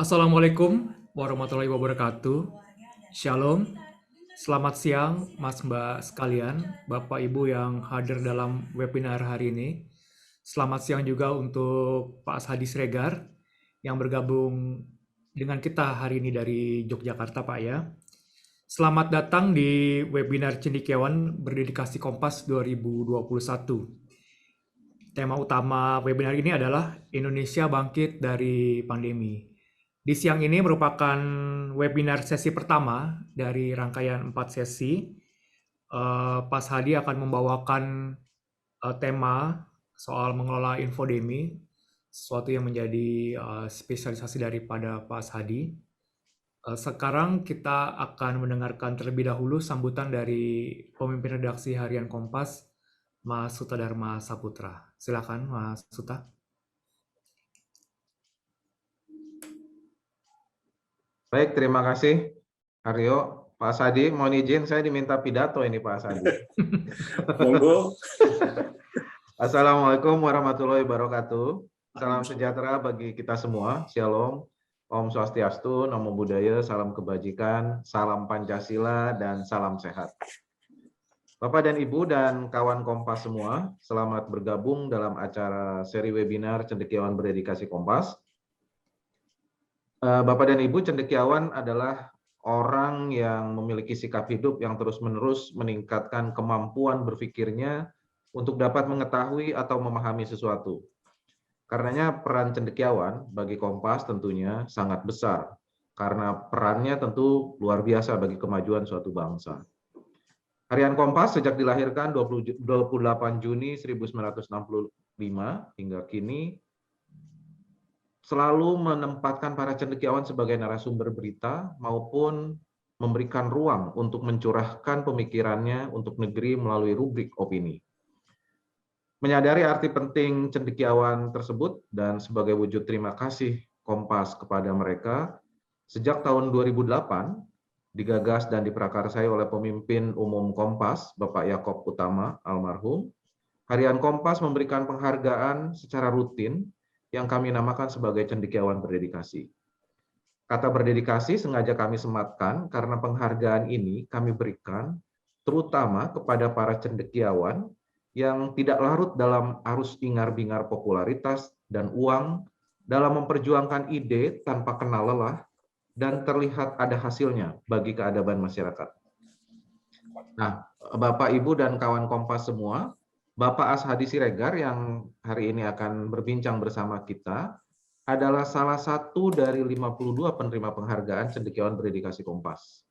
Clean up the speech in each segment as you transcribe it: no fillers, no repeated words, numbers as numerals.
Assalamualaikum warahmatullahi wabarakatuh. Shalom. Selamat siang, Mas Mbak sekalian, Bapak Ibu yang hadir dalam webinar hari ini. Selamat siang juga untuk Pak Hadi Sregar yang bergabung dengan kita hari ini dari Yogyakarta, Pak ya. Selamat datang di webinar Cendekiawan Berdedikasi Kompas 2021. Tema utama webinar ini adalah Indonesia Bangkit dari Pandemi. Di siang ini merupakan webinar sesi pertama dari rangkaian 4 sesi. Pak Hadi akan membawakan tema soal mengelola infodemi, sesuatu yang menjadi spesialisasi daripada Pak Hadi. Sekarang kita akan mendengarkan terlebih dahulu sambutan dari pemimpin redaksi harian Kompas, Mas Suta Dharma Saputra. Silakan, Mas Suta. Baik, terima kasih Aryo. Pak Sadi, mohon izin saya diminta pidato ini Pak Sadi. Monggo. Assalamualaikum warahmatullahi wabarakatuh. Salam sejahtera bagi kita semua. Shalom. Om Swastiastu, Namo Buddhaya, salam kebajikan, salam Pancasila, dan salam sehat. Bapak dan Ibu dan kawan Kompas semua, selamat bergabung dalam acara seri webinar Cendekiawan Berdedikasi Kompas. Bapak dan Ibu, cendekiawan adalah orang yang memiliki sikap hidup yang terus-menerus meningkatkan kemampuan berpikirnya untuk dapat mengetahui atau memahami sesuatu. Karenanya peran cendekiawan bagi Kompas tentunya sangat besar, karena perannya tentu luar biasa bagi kemajuan suatu bangsa. Harian Kompas sejak dilahirkan 28 Juni 1965 hingga kini selalu menempatkan para cendekiawan sebagai narasumber berita maupun memberikan ruang untuk mencurahkan pemikirannya untuk negeri melalui rubrik opini. Menyadari arti penting cendekiawan tersebut dan sebagai wujud terima kasih Kompas kepada mereka, sejak tahun 2008 digagas dan diprakarsai oleh pemimpin umum Kompas, Bapak Yaakob Utama almarhum, Harian Kompas memberikan penghargaan secara rutin yang kami namakan sebagai cendekiawan berdedikasi. Kata berdedikasi sengaja kami sematkan karena penghargaan ini kami berikan terutama kepada para cendekiawan yang tidak larut dalam arus ingar-bingar popularitas dan uang dalam memperjuangkan ide tanpa kenal lelah dan terlihat ada hasilnya bagi keadaban masyarakat. Nah, Bapak, Ibu, dan kawan Kompas semua, Bapak Hadi Sregar yang hari ini akan berbincang bersama kita adalah salah satu dari 52 penerima penghargaan cendekiawan berdedikasi Kompas.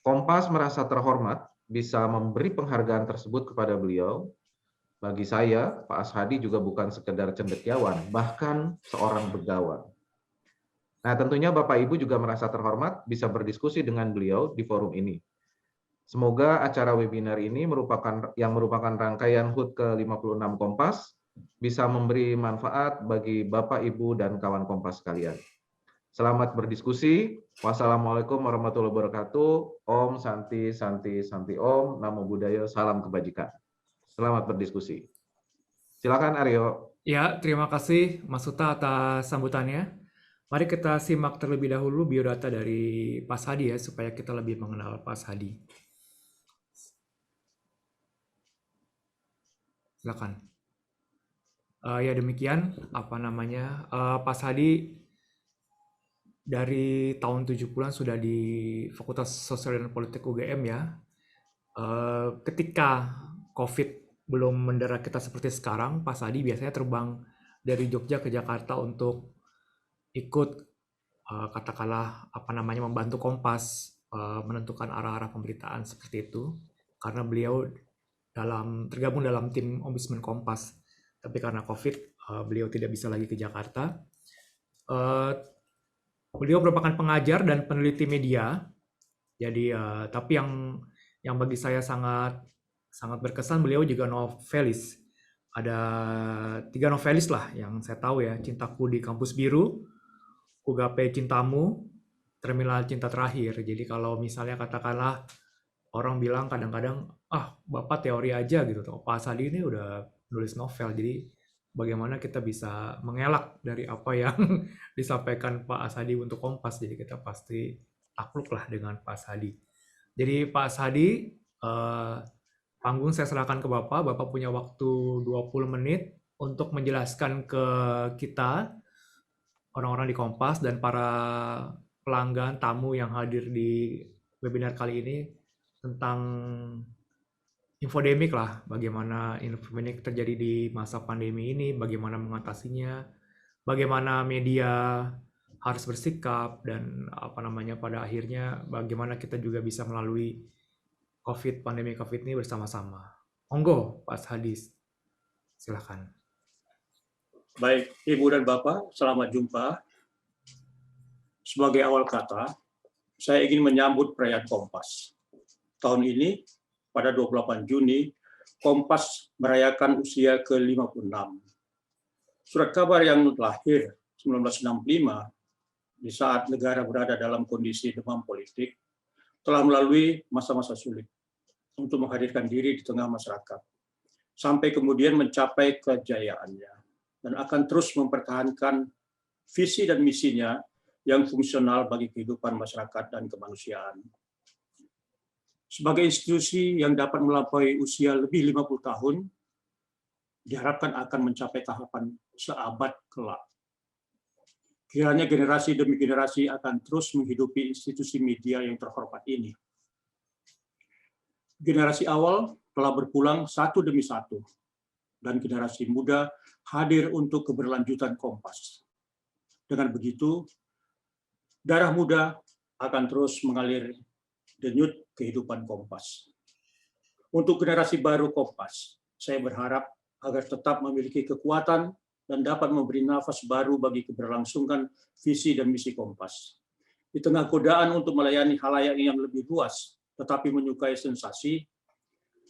Kompas merasa terhormat bisa memberi penghargaan tersebut kepada beliau. Bagi saya, Pak Hadi juga bukan sekedar cendekiawan, bahkan seorang begawan. Nah, tentunya Bapak Ibu juga merasa terhormat bisa berdiskusi dengan beliau di forum ini. Semoga acara webinar ini merupakan rangkaian HUT ke-56 Kompas bisa memberi manfaat bagi Bapak, Ibu, dan kawan Kompas sekalian. Selamat berdiskusi. Wassalamualaikum warahmatullahi wabarakatuh. Om Santi Santi Santi Om. Namo Buddhaya. Salam kebajikan. Selamat berdiskusi. Silakan Aryo. Ya, terima kasih Mas Suta atas sambutannya. Mari kita simak terlebih dahulu biodata dari Pak Hadi ya, supaya kita lebih mengenal Pak Hadi. Silakan. Ya demikian, Pak Hadi dari tahun 70-an sudah di Fakultas Sosial dan Politik UGM ya. Ketika COVID belum mendera kita seperti sekarang, Pak Hadi biasanya terbang dari Jogja ke Jakarta untuk ikut katakanlah membantu Kompas menentukan arah-arah pemberitaan seperti itu, karena beliau tergabung dalam tim Ombudsman Kompas. Tapi karena COVID beliau tidak bisa lagi ke Jakarta. Beliau merupakan pengajar dan peneliti media. Jadi tapi yang bagi saya sangat berkesan, beliau juga novelis. Ada 3 novelis lah yang saya tahu ya: Cintaku di Kampus Biru, Ku Gapai Cintamu, Terminal Cinta Terakhir. Jadi kalau misalnya katakanlah orang bilang kadang-kadang, Bapak teori aja gitu. Pak Hadi ini udah nulis novel. Jadi bagaimana kita bisa mengelak dari apa yang disampaikan Pak Asadi untuk Kompas. Jadi kita pasti takluklah dengan Pak Asadi. Jadi Pak Asadi, panggung saya serahkan ke Bapak. Bapak punya waktu 20 menit untuk menjelaskan ke kita, orang-orang di Kompas dan para pelanggan, tamu yang hadir di webinar kali ini tentang infodemik lah, bagaimana infodemik terjadi di masa pandemi ini, bagaimana mengatasinya, bagaimana media harus bersikap, dan pada akhirnya bagaimana kita juga bisa melalui pandemi COVID ini bersama-sama. Monggo, Pak Hadis, silakan. Baik, Ibu dan Bapak, selamat jumpa. Sebagai awal kata, saya ingin menyambut perayaan Kompas. Tahun ini, pada 28 Juni, Kompas merayakan usia ke-56. Surat kabar yang lahir 1965, di saat negara berada dalam kondisi demam politik, telah melalui masa-masa sulit untuk menghadirkan diri di tengah masyarakat, sampai kemudian mencapai kejayaannya, dan akan terus mempertahankan visi dan misinya yang fungsional bagi kehidupan masyarakat dan kemanusiaan. Sebagai institusi yang dapat melampaui usia lebih 50 tahun, diharapkan akan mencapai tahapan seabad kelak. Kiranya generasi demi generasi akan terus menghidupi institusi media yang terhormat ini. Generasi awal telah berpulang satu demi satu, dan generasi muda hadir untuk keberlanjutan Kompas. Dengan begitu, darah muda akan terus mengalir denyut kehidupan Kompas. Untuk generasi baru Kompas, saya berharap agar tetap memiliki kekuatan dan dapat memberi nafas baru bagi keberlangsungan visi dan misi Kompas. Di tengah godaan untuk melayani halayak yang lebih luas, tetapi menyukai sensasi,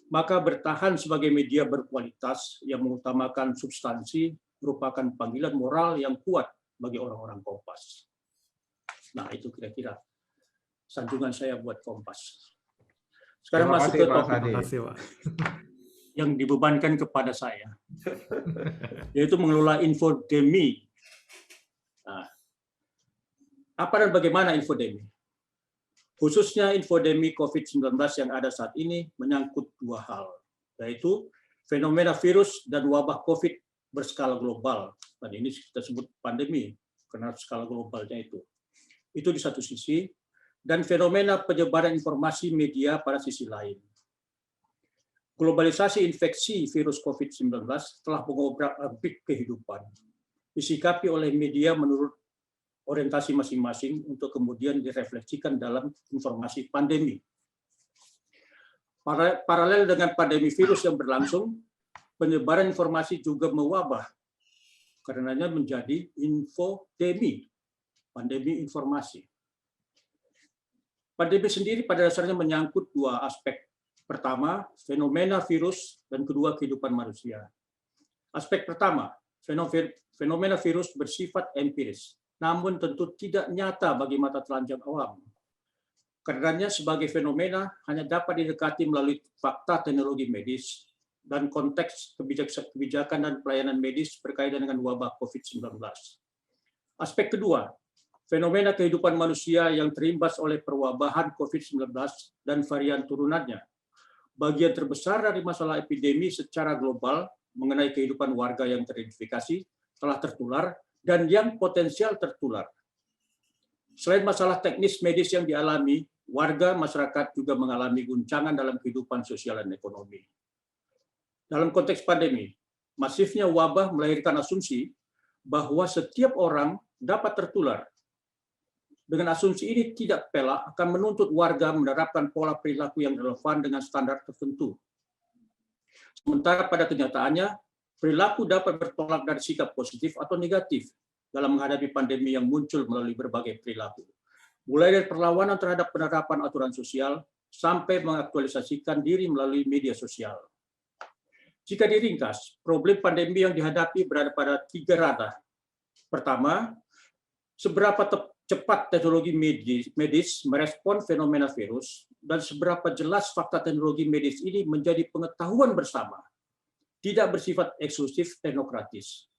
maka bertahan sebagai media berkualitas yang mengutamakan substansi merupakan panggilan moral yang kuat bagi orang-orang Kompas. Nah, itu kira-kira sanjungan saya buat Kompas. Sekarang Terima masuk kasih, ke Pak topik Sadi. Terima kasih, Pak. yang dibebankan kepada saya, yaitu mengelola infodemi. Nah, apa dan bagaimana infodemi? Khususnya infodemi COVID-19 yang ada saat ini menyangkut dua hal, yaitu fenomena virus dan wabah COVID berskala global. Dan ini kita sebut pandemi, karena skala globalnya itu. Itu di satu sisi, dan fenomena penyebaran informasi media pada sisi lain. Globalisasi infeksi virus COVID-19 telah mengobrak-abrik kehidupan, disikapi oleh media menurut orientasi masing-masing untuk kemudian direfleksikan dalam informasi pandemi. Paralel dengan pandemi virus yang berlangsung, penyebaran informasi juga mewabah, karenanya menjadi infodemi, pandemi informasi. Pandemi sendiri pada dasarnya menyangkut dua aspek. Pertama, fenomena virus, dan kedua, kehidupan manusia. Aspek pertama, fenomena virus bersifat empiris, namun tentu tidak nyata bagi mata telanjang awam. Karenanya sebagai fenomena hanya dapat didekati melalui fakta teknologi medis dan konteks kebijakan dan pelayanan medis berkaitan dengan wabah COVID-19. Aspek kedua, fenomena kehidupan manusia yang terimbas oleh perwabahan COVID-19 dan varian turunannya. Bagian terbesar dari masalah epidemi secara global mengenai kehidupan warga yang teridentifikasi telah tertular dan yang potensial tertular. Selain masalah teknis medis yang dialami, warga masyarakat juga mengalami guncangan dalam kehidupan sosial dan ekonomi. Dalam konteks pandemi, masifnya wabah melahirkan asumsi bahwa setiap orang dapat tertular. Dengan asumsi ini tidak pelak akan menuntut warga menerapkan pola perilaku yang relevan dengan standar tertentu. Sementara pada kenyataannya, perilaku dapat bertolak dari sikap positif atau negatif dalam menghadapi pandemi yang muncul melalui berbagai perilaku. Mulai dari perlawanan terhadap penerapan aturan sosial, sampai mengaktualisasikan diri melalui media sosial. Jika diringkas, problem pandemi yang dihadapi berada pada tiga ranah. Pertama, seberapa cepat teknologi medis merespon fenomena virus, dan seberapa jelas fakta teknologi medis ini menjadi pengetahuan bersama, tidak bersifat eksklusif teknokratis.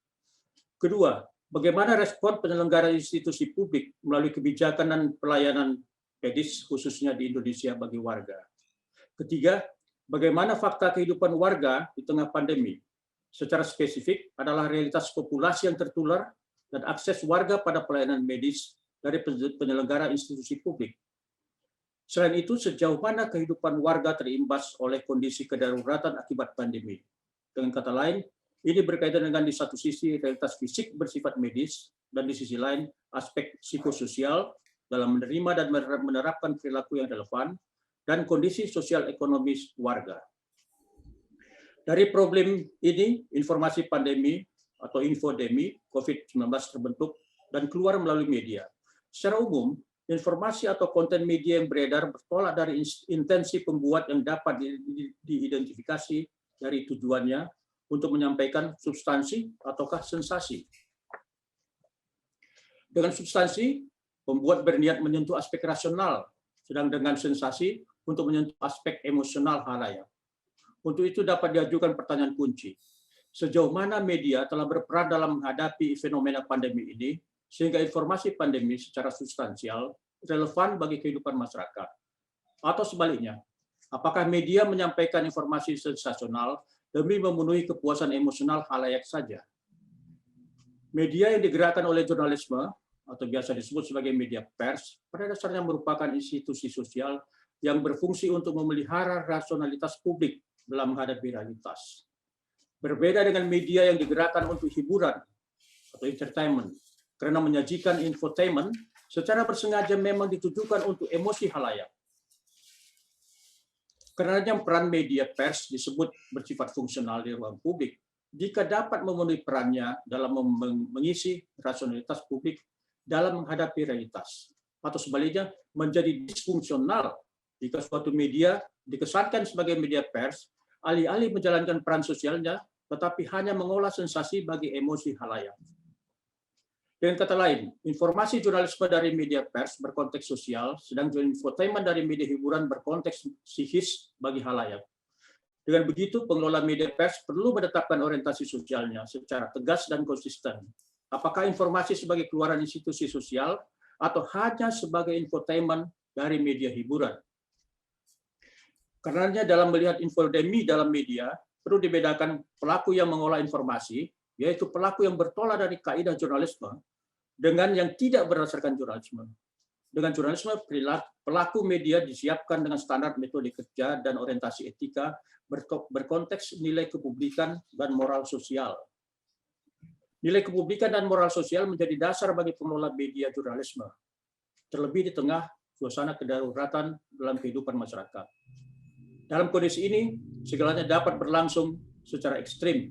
Kedua, bagaimana respon penyelenggara institusi publik melalui kebijakan dan pelayanan medis khususnya di Indonesia bagi warga. Ketiga, bagaimana fakta kehidupan warga di tengah pandemi. Secara spesifik adalah realitas populasi yang tertular dan akses warga pada pelayanan medis dari penyelenggara institusi publik. Selain itu, sejauh mana kehidupan warga terimbas oleh kondisi kedaruratan akibat pandemi. Dengan kata lain, ini berkaitan dengan di satu sisi realitas fisik bersifat medis, dan di sisi lain aspek psikososial dalam menerima dan menerapkan perilaku yang relevan, dan kondisi sosial ekonomis warga. Dari problem ini, informasi pandemi atau infodemi COVID-19 terbentuk dan keluar melalui media. Secara umum, informasi atau konten media yang beredar bertolak dari intensi pembuat yang dapat diidentifikasi dari tujuannya untuk menyampaikan substansi ataukah sensasi. Dengan substansi, pembuat berniat menyentuh aspek rasional, sedang dengan sensasi untuk menyentuh aspek emosional halayak. Untuk itu dapat diajukan pertanyaan kunci. Sejauh mana media telah berperan dalam menghadapi fenomena pandemi ini, sehingga informasi pandemi secara substansial relevan bagi kehidupan masyarakat? Atau sebaliknya, apakah media menyampaikan informasi sensasional demi memenuhi kepuasan emosional halayak saja? Media yang digerakkan oleh jurnalisme, atau biasa disebut sebagai media pers, pada dasarnya merupakan institusi sosial yang berfungsi untuk memelihara rasionalitas publik dalam menghadapi realitas. Berbeda dengan media yang digerakkan untuk hiburan atau entertainment, karena menyajikan infotainment secara bersengaja memang ditujukan untuk emosi halayak. Karenanya peran media pers disebut bersifat fungsional di ruang publik jika dapat memenuhi perannya dalam mengisi rasionalitas publik dalam menghadapi realitas. Atau sebaliknya, menjadi disfungsional jika suatu media dikesankan sebagai media pers, alih-alih menjalankan peran sosialnya, tetapi hanya mengolah sensasi bagi emosi halayak. Dengan kata lain, informasi jurnalisme dari media pers berkonteks sosial, sedangkan infotainment dari media hiburan berkonteks psikis bagi halayak. Dengan begitu, pengelola media pers perlu menetapkan orientasi sosialnya secara tegas dan konsisten. Apakah informasi sebagai keluaran institusi sosial atau hanya sebagai infotainment dari media hiburan? Karenanya dalam melihat infodemi dalam media, perlu dibedakan pelaku yang mengolah informasi, yaitu pelaku yang bertolak dari kaidah jurnalisme, dengan yang tidak berdasarkan jurnalisme. Dengan jurnalisme, pelaku media disiapkan dengan standar metode kerja dan orientasi etika berkonteks nilai kepublikan dan moral sosial. Nilai kepublikan dan moral sosial menjadi dasar bagi pengelola media jurnalisme, terlebih di tengah suasana kedaruratan dalam kehidupan masyarakat. Dalam kondisi ini, segalanya dapat berlangsung secara ekstrim.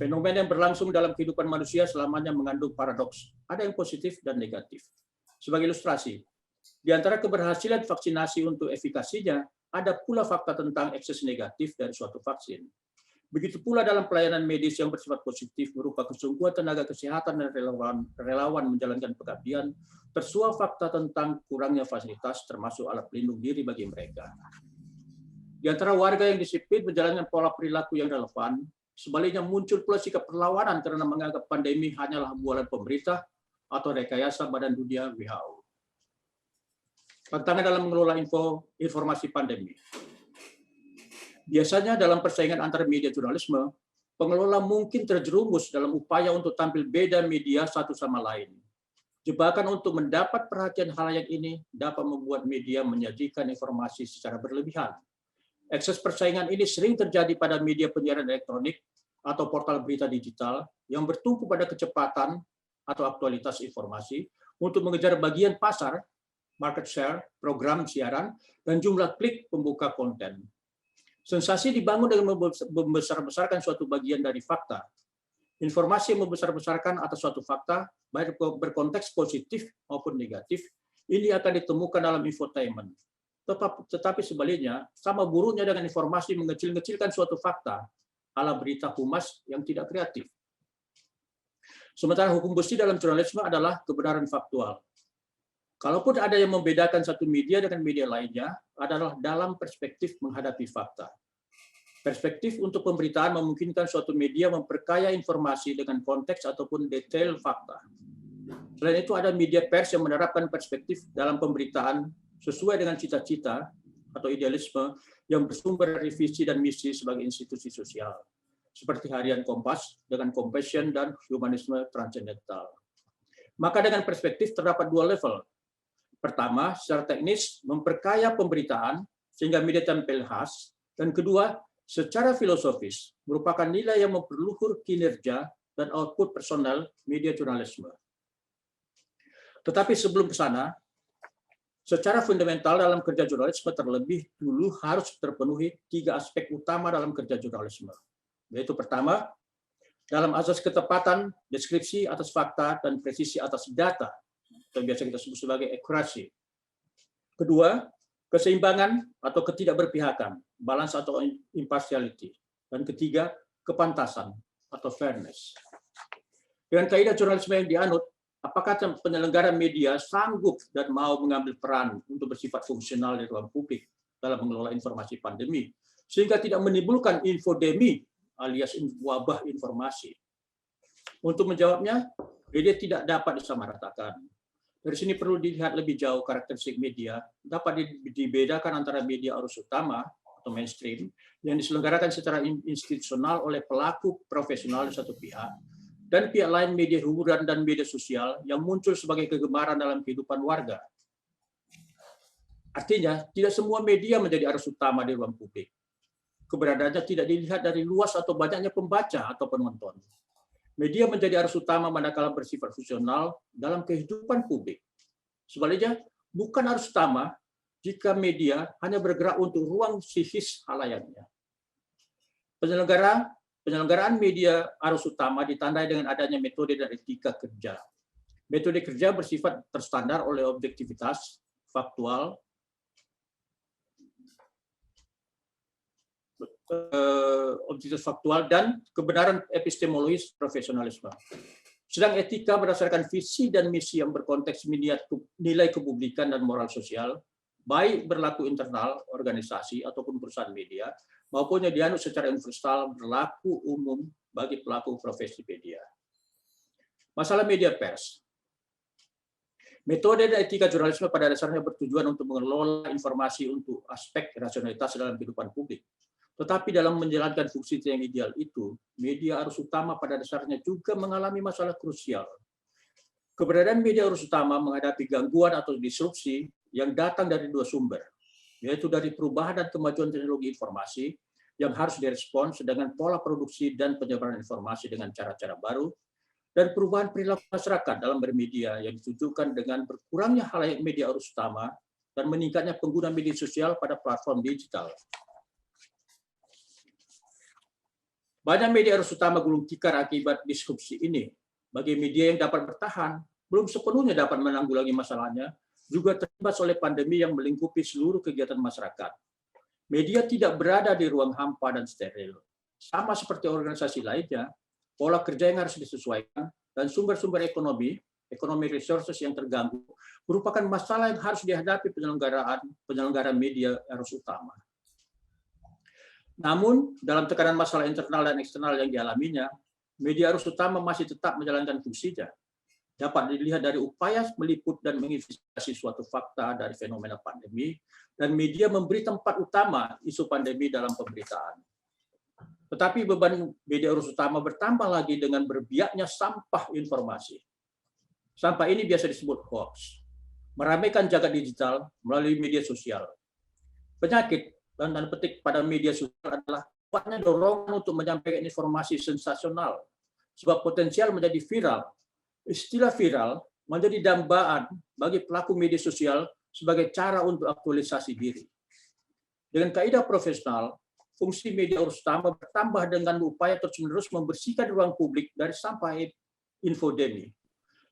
Fenomena yang berlangsung dalam kehidupan manusia selamanya mengandung paradoks. Ada yang positif dan negatif. Sebagai ilustrasi, di antara keberhasilan vaksinasi untuk efikasinya, ada pula fakta tentang ekses negatif dari suatu vaksin. Begitu pula dalam pelayanan medis yang bersifat positif berupa kesungguhan tenaga kesehatan dan relawan menjalankan pengabdian, tersuah fakta tentang kurangnya fasilitas termasuk alat pelindung diri bagi mereka. Di antara warga yang disiplin menjalankan pola perilaku yang relevan, sebaliknya muncul pula sikap perlawanan karena menganggap pandemi hanyalah bualan pemerintah atau rekayasa Badan Dunia WHO. Tantangan dalam mengelola informasi pandemi. Biasanya dalam persaingan antar media jurnalisme, pengelola mungkin terjerumus dalam upaya untuk tampil beda media satu sama lain. Jebakan untuk mendapat perhatian halayak ini dapat membuat media menyajikan informasi secara berlebihan. Ekses persaingan ini sering terjadi pada media penyiaran elektronik atau portal berita digital yang bertumpu pada kecepatan atau aktualitas informasi untuk mengejar bagian pasar, market share, program siaran, dan jumlah klik pembuka konten. Sensasi dibangun dengan membesar-besarkan suatu bagian dari fakta. Informasi yang membesar-besarkan atas suatu fakta, baik berkonteks positif maupun negatif, ini akan ditemukan dalam infotainment. Tetapi sebaliknya, sama buruknya dengan informasi mengecil-ngecilkan suatu fakta, ala berita humas yang tidak kreatif. Sementara hukum besi dalam jurnalisme adalah kebenaran faktual. Kalaupun ada yang membedakan satu media dengan media lainnya, adalah dalam perspektif menghadapi fakta. Perspektif untuk pemberitaan memungkinkan suatu media memperkaya informasi dengan konteks ataupun detail fakta. Selain itu, ada media pers yang menerapkan perspektif dalam pemberitaan sesuai dengan cita-cita atau idealisme yang bersumber dari visi dan misi sebagai institusi sosial, seperti Harian Kompas dengan compassion dan humanisme transendental. Maka dengan perspektif terdapat dua level. Pertama, secara teknis memperkaya pemberitaan sehingga media tampil khas, dan kedua, secara filosofis merupakan nilai yang memperluhur kinerja dan output personal media jurnalisme. Tetapi sebelum ke sana, secara fundamental dalam kerja jurnalisme terlebih dulu harus terpenuhi 3 aspek utama dalam kerja jurnalisme. Yaitu pertama, dalam azas ketepatan, deskripsi atas fakta, dan presisi atas data, yang biasa kita sebut sebagai akurasi. Kedua, keseimbangan atau ketidakberpihakan, balance atau impartiality. Dan ketiga, kepantasan atau fairness. Dengan kaidah jurnalisme yang dianut, apakah penyelenggara media sanggup dan mau mengambil peran untuk bersifat fungsional di ruang publik dalam mengelola informasi pandemi, sehingga tidak menimbulkan infodemi alias wabah informasi? Untuk menjawabnya, media tidak dapat disamaratakan. Dari sini perlu dilihat lebih jauh karakteristik media, dapat dibedakan antara media arus utama atau mainstream yang diselenggarakan secara institusional oleh pelaku profesional di satu pihak, dan pihak lain media hiburan dan media sosial yang muncul sebagai kegemaran dalam kehidupan warga. Artinya, tidak semua media menjadi arus utama di ruang publik. Keberadaannya tidak dilihat dari luas atau banyaknya pembaca atau penonton. Media menjadi arus utama manakala bersifat fungsional dalam kehidupan publik. Sebaliknya, bukan arus utama jika media hanya bergerak untuk ruang psikis halayaknya. Penyelenggaraan media arus utama ditandai dengan adanya metode dan etika kerja. Metode kerja bersifat terstandar oleh objektivitas, faktual, dan kebenaran epistemologis profesionalisme. Sedang etika berdasarkan visi dan misi yang berkonteks nilai kepublikan dan moral sosial, baik berlaku internal organisasi ataupun perusahaan media, maupun yang dianut secara universal berlaku umum bagi pelaku profesi media. Masalah media pers. Metode dan etika jurnalisme pada dasarnya bertujuan untuk mengelola informasi untuk aspek rasionalitas dalam kehidupan publik. Tetapi dalam menjalankan fungsi yang ideal itu, media arus utama pada dasarnya juga mengalami masalah krusial. Keberadaan media arus utama menghadapi gangguan atau disrupsi yang datang dari 2 sumber, yaitu dari perubahan dan kemajuan teknologi informasi yang harus direspons dengan pola produksi dan penyebaran informasi dengan cara-cara baru, dan perubahan perilaku masyarakat dalam bermedia yang ditujukan dengan berkurangnya khalayak media arus utama dan meningkatnya pengguna media sosial pada platform digital. Banyak media arus utama gulung tikar akibat disrupsi ini. Bagi media yang dapat bertahan, belum sepenuhnya dapat menanggulangi masalahnya, juga terimbas oleh pandemi yang melingkupi seluruh kegiatan masyarakat. Media tidak berada di ruang hampa dan steril. Sama seperti organisasi lainnya, pola kerja yang harus disesuaikan dan sumber-sumber ekonomi resources yang terganggu merupakan masalah yang harus dihadapi penyelenggara media arus utama. Namun, dalam tekanan masalah internal dan eksternal yang dialaminya, media arus utama masih tetap menjalankan fungsinya. Dapat dilihat dari upaya meliput dan menginvestigasi suatu fakta dari fenomena pandemi, dan media memberi tempat utama isu pandemi dalam pemberitaan. Tetapi beban media arus utama bertambah lagi dengan berbiaknya sampah informasi. Sampah ini biasa disebut hoax, meramaikan jagat digital melalui media sosial. Penyakit dan tanda petik pada media sosial adalah kuatnya dorongan untuk menyampaikan informasi sensasional, sebab potensial menjadi viral. Istilah viral menjadi dambaan bagi pelaku media sosial sebagai cara untuk aktualisasi diri. Dengan kaidah profesional, fungsi media arus utama bertambah dengan upaya terus-menerus membersihkan ruang publik dari sampah infodemi.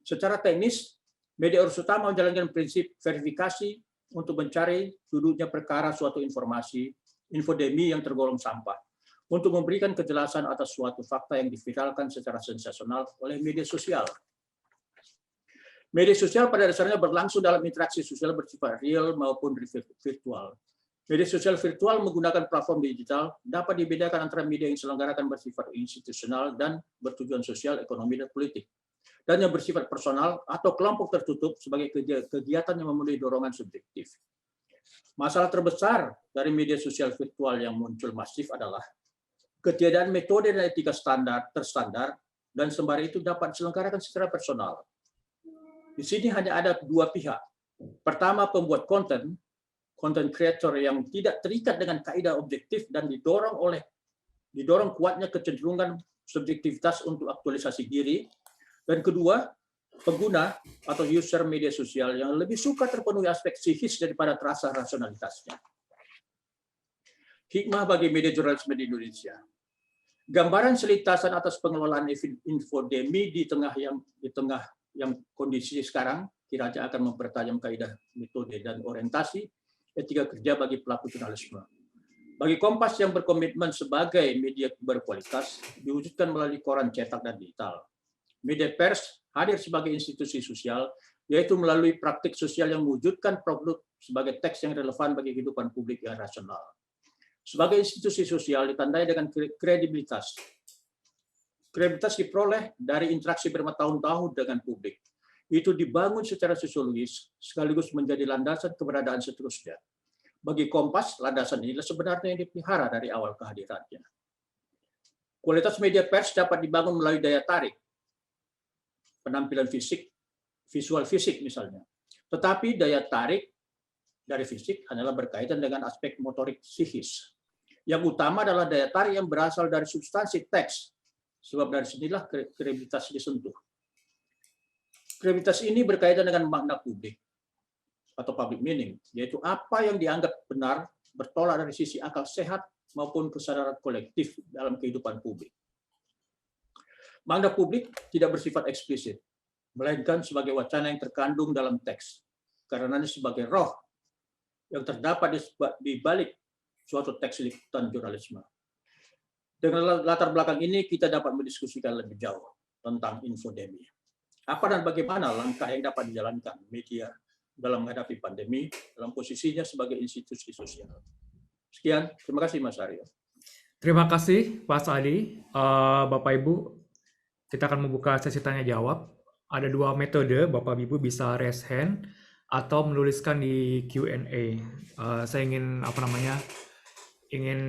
Secara teknis, media arus utama menjalankan prinsip verifikasi untuk mencari duduknya perkara suatu informasi, infodemi yang tergolong sampah, untuk memberikan kejelasan atas suatu fakta yang diviralkan secara sensasional oleh media sosial. Media sosial pada dasarnya berlangsung dalam interaksi sosial bersifat real maupun virtual. Media sosial virtual menggunakan platform digital dapat dibedakan antara media yang diselenggarakan bersifat institusional dan bertujuan sosial, ekonomi, dan politik, dan yang bersifat personal atau kelompok tertutup sebagai kegiatan yang memenuhi dorongan subjektif. Masalah terbesar dari media sosial virtual yang muncul masif adalah ketiadaan metode dan etika terstandar, dan sembari itu dapat diselenggarakan secara personal. Di sini hanya ada dua pihak. Pertama, pembuat konten creator yang tidak terikat dengan kaidah objektif dan didorong kuatnya kecenderungan subjektivitas untuk aktualisasi diri. Dan kedua, pengguna atau user media sosial yang lebih suka terpenuhi aspek psikis daripada terasa rasionalitasnya. Hikmah bagi media jurnalisme di Indonesia. Gambaran selitasan atas pengelolaan infodemi di tengah yang kondisi sekarang kiranya akan mempertajam kaidah, metode, dan orientasi etika kerja bagi pelaku jurnalisme. Bagi Kompas yang berkomitmen sebagai media berkualitas, diwujudkan melalui koran cetak dan digital. Media pers hadir sebagai institusi sosial, yaitu melalui praktik sosial yang mewujudkan produk sebagai teks yang relevan bagi kehidupan publik yang rasional. Sebagai institusi sosial ditandai dengan kredibilitas. Kredibilitas diperoleh dari interaksi bertahun-tahun dengan publik. Itu dibangun secara sosiologis sekaligus menjadi landasan keberadaan seterusnya. Bagi Kompas, landasan inilah sebenarnya yang dipelihara dari awal kehadirannya. Kualitas media pers dapat dibangun melalui daya tarik, penampilan fisik, visual fisik misalnya. Tetapi daya tarik dari fisik hanyalah berkaitan dengan aspek motorik psikis. Yang utama adalah daya tarik yang berasal dari substansi teks, sebab dari sinilah kredibilitas disentuh. Kredibilitas ini berkaitan dengan makna publik atau public meaning, yaitu apa yang dianggap benar bertolak dari sisi akal sehat maupun kesadaran kolektif dalam kehidupan publik. Makna publik tidak bersifat eksplisit, melainkan sebagai wacana yang terkandung dalam teks, karena ini sebagai roh yang terdapat di balik suatu teks liputan jurnalisme. Dengan latar belakang ini, kita dapat mendiskusikan lebih jauh tentang infodemi. Apa dan bagaimana langkah yang dapat dijalankan media dalam menghadapi pandemi dalam posisinya sebagai institusi sosial. Sekian, terima kasih Mas Aryo. Terima kasih Pak Adi. Bapak Ibu, kita akan membuka sesi tanya jawab. Ada dua metode, Bapak Ibu bisa raise hand atau menuliskan di Q&A. Saya ingin ingin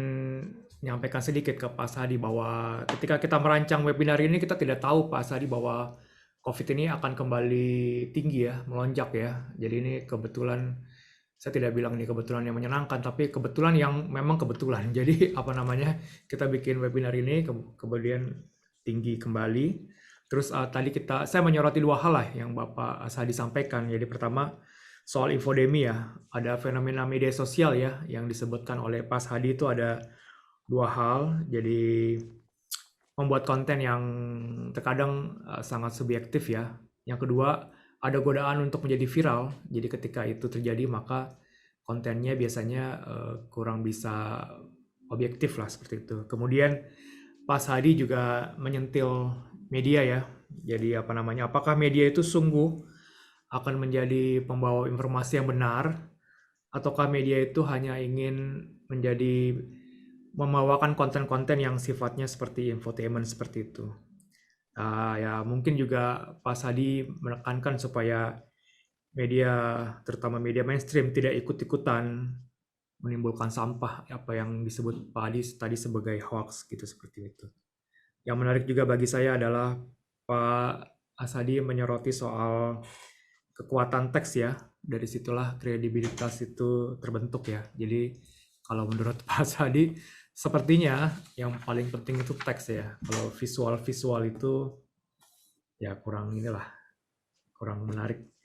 menyampaikan sedikit ke Pak Sadi bahwa ketika kita merancang webinar ini kita tidak tahu Pak Sadi bahwa COVID ini akan kembali tinggi ya, melonjak ya. Jadi ini kebetulan, saya tidak bilang ini kebetulan yang menyenangkan, tapi kebetulan yang memang kebetulan. Jadi kita bikin webinar ini kemudian tinggi kembali. Terus tadi saya menyoroti dua hal lah yang Bapak Sadi sampaikan. Jadi pertama soal infodemi ya, ada fenomena media sosial ya yang disebutkan oleh Pak Sadi itu ada dua hal. Jadi membuat konten yang terkadang sangat subjektif ya. Yang kedua, ada godaan untuk menjadi viral. Jadi ketika itu terjadi maka kontennya biasanya kurang bisa objektif lah seperti itu. Kemudian Pak Sadi juga menyentil media ya. Jadi apakah media itu sungguh akan menjadi pembawa informasi yang benar ataukah media itu hanya ingin membawakan konten-konten yang sifatnya seperti infotainment seperti itu. Ya mungkin juga Pak Sadi menekankan supaya media, terutama media mainstream, tidak ikut-ikutan menimbulkan sampah, apa yang disebut Pak Adi tadi sebagai hoax gitu, seperti itu. Yang menarik juga bagi saya adalah Pak Sadi menyoroti soal kekuatan teks ya. Dari situlah kredibilitas itu terbentuk ya. Jadi kalau menurut Pak Sadi sepertinya yang paling penting itu teks ya. Kalau visual itu ya kurang menarik.